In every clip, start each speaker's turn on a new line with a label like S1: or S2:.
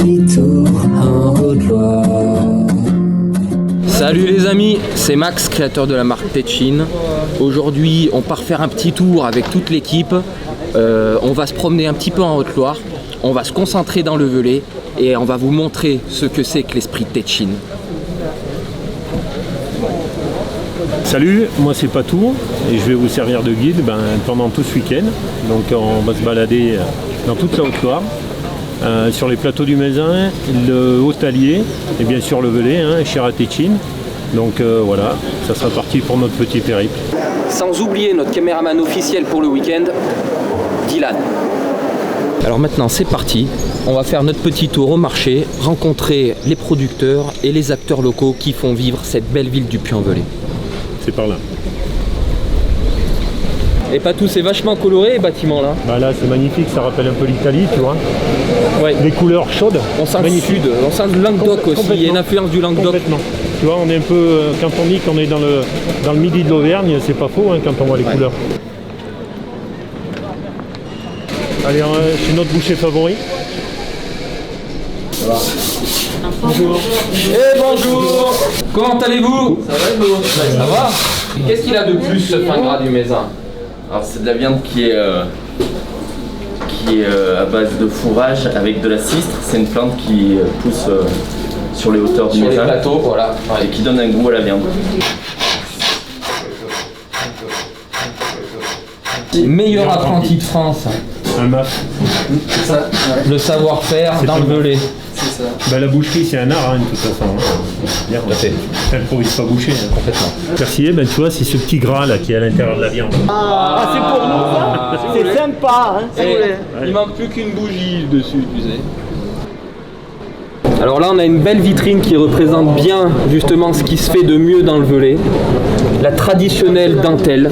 S1: petit tour en Haute-Loire.
S2: Salut les amis, c'est Max, créateur de la marque Tetchin. Aujourd'hui, on part faire un petit tour avec toute l'équipe. On va se promener un petit peu en Haute-Loire. On va se concentrer dans le Velay et on va vous montrer ce que c'est que l'esprit Tetchin.
S3: Salut, moi c'est Patou et je vais vous servir de guide pendant tout ce week-end. Donc on va se balader dans toute la Haute-Loire, sur les plateaux du Mézin, le Haut-Allier et bien sûr le Velay, chez Tetchin. Donc voilà, ça sera parti pour notre petit périple.
S2: Sans oublier notre caméraman officiel pour le week-end, Dylan. Alors maintenant c'est parti, on va faire notre petit tour au marché, rencontrer les producteurs et les acteurs locaux qui font vivre cette belle ville du Puy-en-Velay.
S3: C'est par là.
S2: Et pas tout, c'est vachement coloré les bâtiments là.
S3: Bah là c'est magnifique, ça rappelle un peu l'Italie, tu vois.
S2: Ouais.
S3: Les couleurs chaudes.
S2: On sent magnifique. Le sud, on sent le Languedoc aussi, il y a une influence du Languedoc.
S3: Complètement. Tu vois, on est un peu, quand on dit qu'on est dans le midi de l'Auvergne, c'est pas faux quand on voit les couleurs. Allez, chez notre boucher favori. Voilà.
S2: Bonjour. Et bonjour. Comment allez-vous?
S4: Ça va et vous?
S2: Ça va. Qu'est-ce qu'il a de plus ce pain gras du Mézin?
S4: Alors c'est de la viande qui est à base de fourrage avec de la cistre. C'est une plante qui pousse sur les hauteurs du Mézin.
S2: Sur les plateaux, voilà.
S4: Et qui donne un goût à la viande.
S2: Meilleur apprenti de France.
S3: Un maf.
S2: Le savoir-faire dans le Velay.
S4: C'est ça.
S3: Bah, la boucherie c'est un art de toute façon. Bien, t'improvise pas boucher.
S2: Complètement.
S3: Persillé, tu vois, c'est ce petit gras là qui est à l'intérieur de la viande.
S5: Ah, c'est pour nous ça. C'est sympa, si vous voulez.
S2: Il manque plus qu'une bougie dessus, tu sais. Alors là, on a une belle vitrine qui représente bien justement ce qui se fait de mieux dans le Velay. La traditionnelle dentelle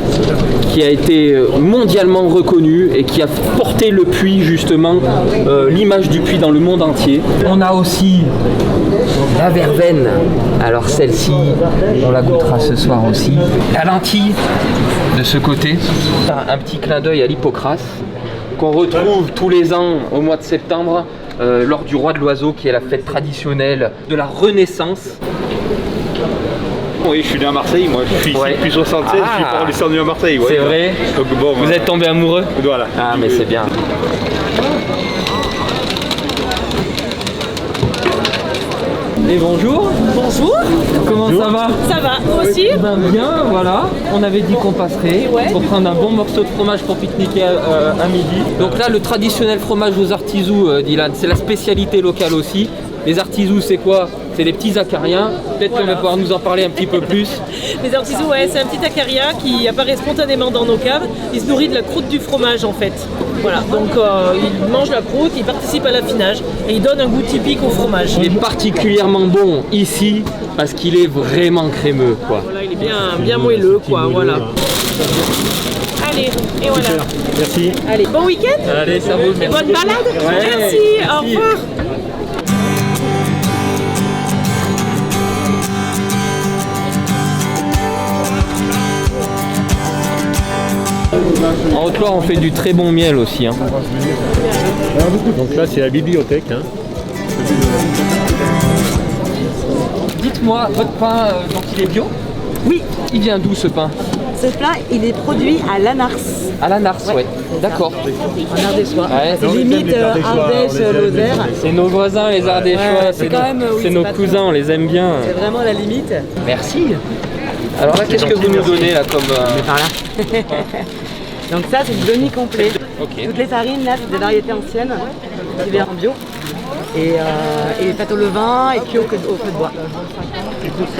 S2: qui a été mondialement reconnue et qui a porté le Puy justement, l'image du Puy dans le monde entier. On a aussi la verveine. Alors celle-ci, on la goûtera ce soir aussi. La lentille de ce côté. Un petit clin d'œil à l'Hippocrate qu'on retrouve tous les ans au mois de septembre. Lors du Roi de l'Oiseau, qui est la fête traditionnelle de la Renaissance.
S6: Oui, je suis né à Marseille, moi je suis ici depuis 76, je suis pas descendu à Marseille. Ouais,
S2: c'est vrai.
S6: Donc, bon,
S2: vous êtes tombé amoureux?
S6: Voilà.
S2: Ah mais c'est bien. Et bonjour.
S7: Bonjour.
S2: Comment ça va?
S7: Ça va, vous aussi?
S2: Ben bien, voilà. On avait dit qu'on passerait pour prendre un bon morceau de fromage pour pique-niquer à midi. Donc là, le traditionnel fromage aux artisous, Dylan, c'est la spécialité locale aussi. Les artisous, c'est quoi? C'est des petits acariens. Peut-être qu'on va pouvoir nous en parler un petit peu plus.
S7: Les artisous, c'est un petit acarien qui apparaît spontanément dans nos caves. Il se nourrit de la croûte du fromage en fait. Voilà, donc il mange la croûte, il participe à l'affinage et il donne un goût typique au fromage.
S2: Il est particulièrement bon ici parce qu'il est vraiment crémeux, quoi.
S7: Voilà, il est bien moelleux, quoi. Voilà. Allez, et voilà.
S3: Super. Merci.
S7: Allez, bon week-end.
S2: Allez, ça roule.
S7: Et bonne balade.
S2: Ouais,
S7: merci, au revoir.
S2: En Haute-Loire, on fait du très bon miel aussi. Hein.
S3: Donc là, c'est la bibliothèque.
S2: Dites-moi, votre pain, donc il est bio?
S5: Oui.
S2: Il vient d'où ce pain?
S5: Ce plat, il est produit à Lanars.
S2: À la Nars, ouais. D'accord.
S5: En Ardéchois.
S2: Ouais.
S5: C'est limite Ardèche, Lozère.
S2: C'est nos voisins, les Ardéchois.
S5: Ouais,
S2: c'est
S5: quand même, oui,
S2: c'est nos
S5: pas
S2: cousins,
S5: trop.
S2: on les aime bien.
S5: C'est vraiment la limite.
S2: Merci. Alors là, qu'est-ce que vous nous donnez là comme...
S5: Par là. Donc ça, c'est du demi-complet.
S2: Ok.
S5: Toutes les farines, là, c'est des variétés anciennes qui viennent en bio. Et les pâtes au levain et cuits au feu de bois.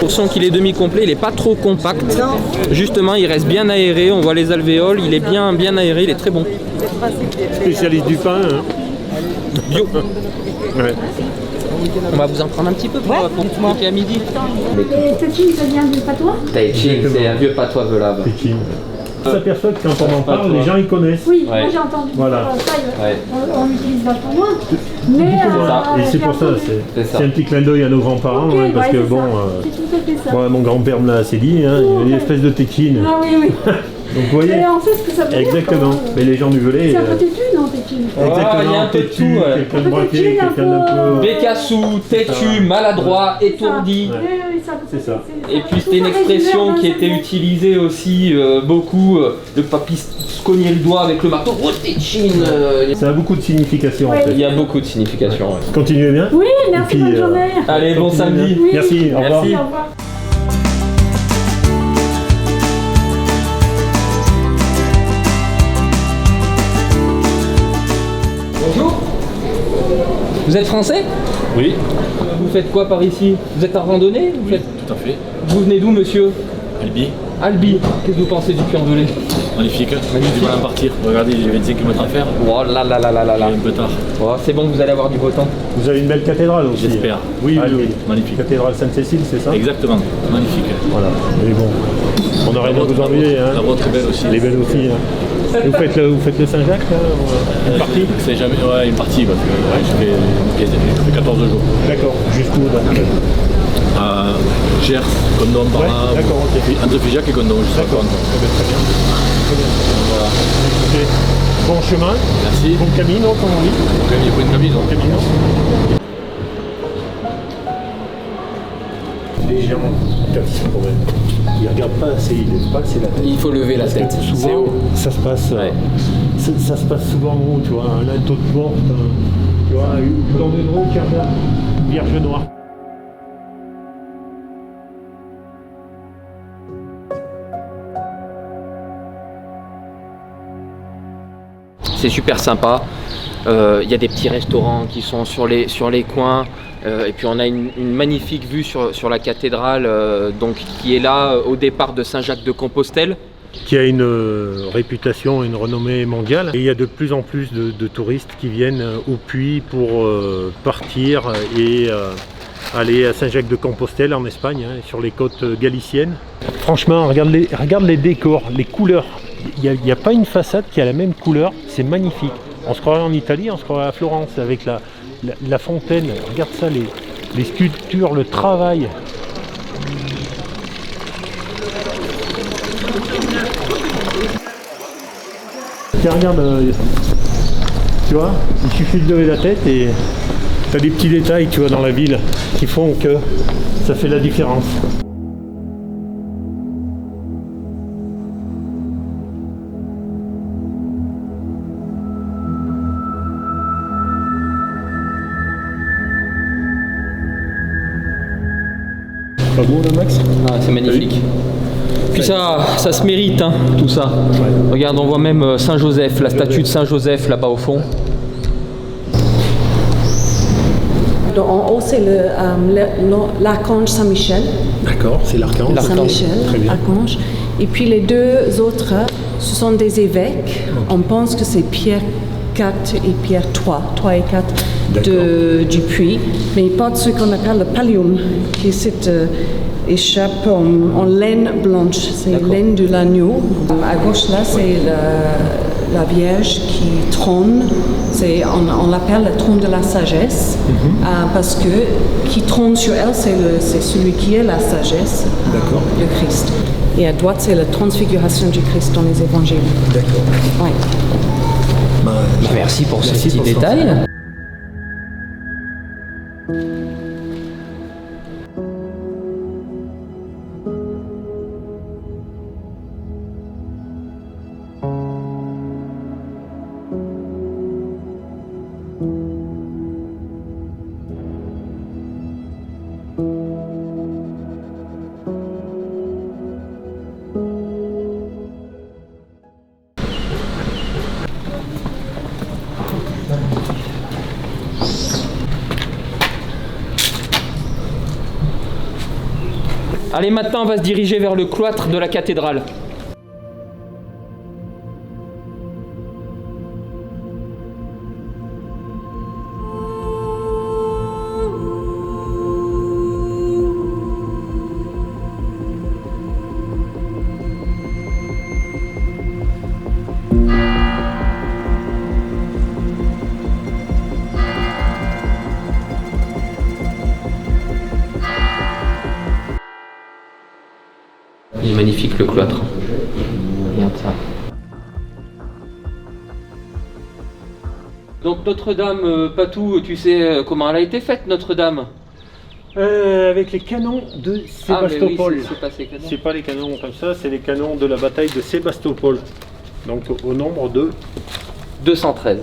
S2: On sent qu'il est demi-complet, il n'est pas trop compact.
S5: Non.
S2: Justement, il reste bien aéré, on voit les alvéoles, il est bien aéré, il est très bon.
S3: Spécialiste du pain.
S2: Bio.
S3: Ouais.
S2: On va vous en prendre un petit peu pour pique-niquer à midi.
S8: Et Tetchin, ça vient du patois?
S2: Tetchin, c'est un vieux patois velave.
S3: On s'aperçoit que quand on en parle, les gens ils connaissent.
S8: Oui,
S2: Ouais.
S8: moi j'ai entendu
S3: Voilà.
S8: ça,
S2: Ouais.
S8: on l'utilise vachement moins. Mais
S3: Et c'est pour ça,
S2: C'est ça.
S3: c'est un petit clin d'œil à nos grands-parents, parce que bon,
S8: c'est tout à fait ça.
S3: moi, mon grand-père me l'a assez dit, il y a une espèce de Tetchin.
S8: Ah oui, oui.
S3: Donc vous voyez,
S8: Et on sait ce que ça veut dire.
S3: exactement.
S8: quoi.
S3: Mais les gens du Velay.
S8: C'est un peu têtu, non, têtu.
S3: Exactement,
S2: il y a un peu de
S3: têtu,
S2: tout, ouais.
S3: quelqu'un de
S8: Un peu
S3: braqué,
S8: têtu, un
S3: quelqu'un d'un
S8: peu-
S3: peu.
S2: Bécassou, têtu, maladroit, étourdi.
S8: Oui,
S3: C'est ça.
S2: Et puis c'était une expression qui était utilisée aussi beaucoup, de papy se cogner le doigt avec le marteau. Oh, t'es chine.
S3: Ça a beaucoup de signification en
S8: Ouais.
S3: fait.
S2: Il y a beaucoup de signification. Ouais.
S3: Continuez bien.
S8: Oui, merci,
S3: Et puis,
S8: bonne journée.
S2: Allez, bon
S3: continuez
S2: samedi.
S3: bien.
S8: Oui.
S3: Merci, au revoir.
S2: Merci.
S8: Au revoir.
S2: Bonjour. Vous êtes français?
S6: Oui,
S2: Vous faites quoi par ici? Vous êtes en randonnée?
S6: tout à fait.
S2: Vous venez d'où, monsieur?
S6: Albi,
S2: Albi. Qu'est-ce que vous pensez du Puy-en-Velay?
S6: magnifique. J'ai du mal à partir. Regardez, j'ai 25 km à faire.
S2: Oh là là là là là là.
S6: Un peu tard.
S2: Oh, c'est bon, vous allez avoir du beau temps.
S3: Vous avez une belle cathédrale aussi.
S6: J'espère. Oui,
S3: Ah,
S6: oui, oui. Magnifique.
S3: Cathédrale Sainte-Cécile, c'est ça?
S6: Exactement. Magnifique.
S3: Voilà. Mais bon, on n'a rien à vous ennuyer. Hein.
S6: La vôtre est belle aussi.
S3: Elle est belle aussi. Hein. Vous faites le Saint-Jacques, là, une partie?
S6: C'est jamais. Ouais, une partie parce que je fais 14 jours.
S3: D'accord. Jusqu'où donc?
S6: À Gers, Condom par
S3: Ouais,
S6: là.
S3: d'accord, ok.
S6: Entre Figeac et Condom, je sais pas.
S3: D'accord. Très bien. Très bien.
S6: Voilà.
S3: Écoutez, bon chemin,
S6: Merci.
S3: bon camino, comme on dit.
S6: Quand même, il faut une camino.
S3: Camino. Les gens, quand ils sont quand même, ils regardent pas assez, ils lèvent pas assez la tête.
S2: Il faut lever la tête. C'est
S3: Souvent,
S2: haut.
S3: ça se passe,
S2: Ouais.
S3: ça se passe souvent en haut, tu vois, un linteau de porte, tu vois, une bande de roue qui regarde, vierge noire.
S2: C'est super sympa. Il y a des petits restaurants qui sont sur les coins. Et puis on a une magnifique vue sur la cathédrale donc, qui est là au départ de Saint-Jacques-de-Compostelle.
S3: Qui a une réputation, une renommée mondiale. Et il y a de plus en plus de touristes qui viennent au Puy pour partir et aller à Saint-Jacques-de-Compostelle en Espagne, hein, sur les côtes galiciennes. Franchement, regarde les décors, les couleurs. Il n'y a pas une façade qui a la même couleur, c'est magnifique. On se croirait en Italie, on se croirait à Florence avec la fontaine. Regarde ça, les sculptures, le travail. Tiens, regarde, tu vois, il suffit de lever la tête et tu as des petits détails, tu vois, dans la ville qui font que ça fait la différence. Pas beau là, Max?
S2: Ah, c'est magnifique. Puis ça se mérite, hein, tout ça. Regarde, on voit même Saint-Joseph, la statue de Saint-Joseph là-bas au fond.
S9: En haut, c'est l'archange Saint-Michel.
S3: D'accord, c'est l'archange.
S9: Saint-Michel,
S3: Très bien.
S9: archange. Et puis les deux autres, ce sont des évêques. On pense que c'est Pierre 4 et Pierre 3 et 4 du Puy. Mais ils portent ce qu'on appelle le pallium, qui est cette écharpe en laine blanche. C'est laine de l'agneau. À gauche, là, c'est la Vierge qui trône. On l'appelle le trône de la sagesse, parce que qui trône sur elle, c'est celui qui est la sagesse, le Christ. Et à droite, c'est la transfiguration du Christ dans les évangiles.
S3: D'accord.
S9: Ouais.
S2: Merci pour ce petit détail. Allez, maintenant on va se diriger vers le cloître de la cathédrale. Il est magnifique le cloître. bien ça. Donc Notre-Dame, Patou, tu sais comment elle a été faite, Notre-Dame?
S3: Avec les canons de Sébastopol.
S2: Ah, mais oui, c'est pas ces canons.
S3: C'est pas les canons comme ça, c'est les canons de la bataille de Sébastopol. Donc au nombre de
S2: 213.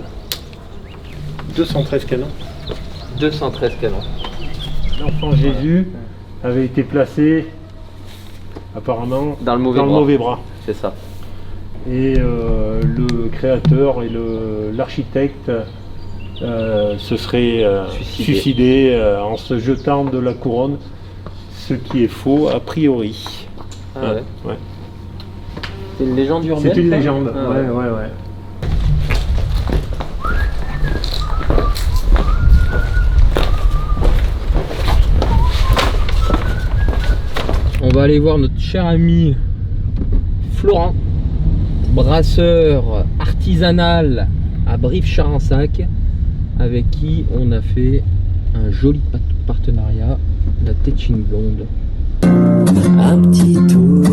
S3: 213 canons.
S2: 213 canons.
S3: L'enfant Jésus avait été placé apparemment
S2: dans le mauvais bras. C'est ça.
S3: Et le créateur et l'architecte se serait suicidé en se jetant de la couronne, ce qui est faux a priori.
S2: Ah ouais.
S3: Ouais.
S2: C'est une légende urbaine.
S3: C'est une légende,
S2: ah
S3: ouais.
S2: On va aller voir notre cher ami Florent, brasseur artisanal à Brive-Charensac, avec qui on a fait un joli partenariat, la Tétchine Blonde.
S1: Un petit tour.